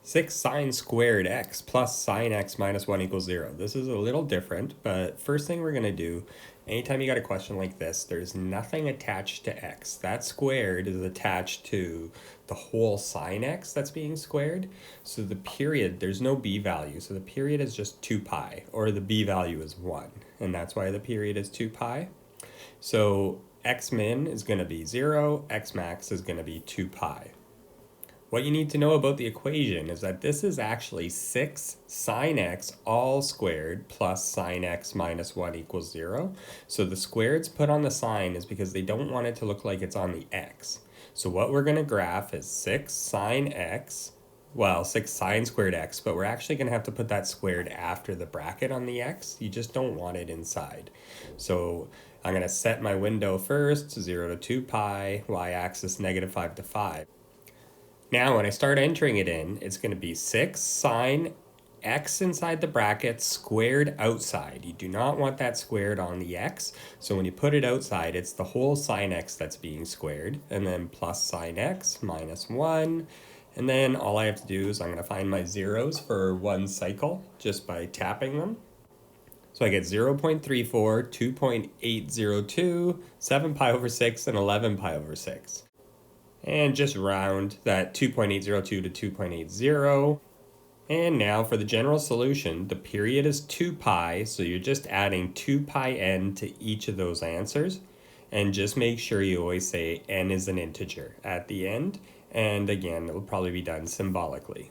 6 sine squared x plus sine x minus 1 equals 0. This is a little different, but first thing we're going to do, anytime you got a question like this, there's nothing attached to x. That squared is attached to the whole sine x that's being squared. So the period, there's no b value. So the period is just 2 pi, or the b value is 1. And that's why the period is 2 pi. So x min is going to be 0, x max is going to be 2 pi. What you need to know about the equation is that this is actually 6 sine x all squared plus sine x minus 1 equals 0. So the squareds put on the sign is because they don't want it to look like it's on the x. So what we're going to graph is 6 sine x, well, 6 sine squared x, but we're actually going to have to put that squared after the bracket on the x. You just don't want it inside. So I'm going to set my window first, 0 to 2 pi, y-axis negative 5 to 5. Now, when I start entering it in, it's going to be 6 sine x inside the bracket squared outside. You do not want that squared on the x. So when you put it outside, it's the whole sine x that's being squared. And then plus sine x minus 1. And then all I have to do is I'm going to find my zeros for one cycle just by tapping them. So I get 0.34, 2.802, 7 pi over 6, and 11 pi over 6. And just round that 2.802 to 2.80. And now for the general solution, the period is 2 pi, so you're just adding 2 pi n to each of those answers. And just make sure you always say n is an integer at the end. And again, it'll probably be done symbolically.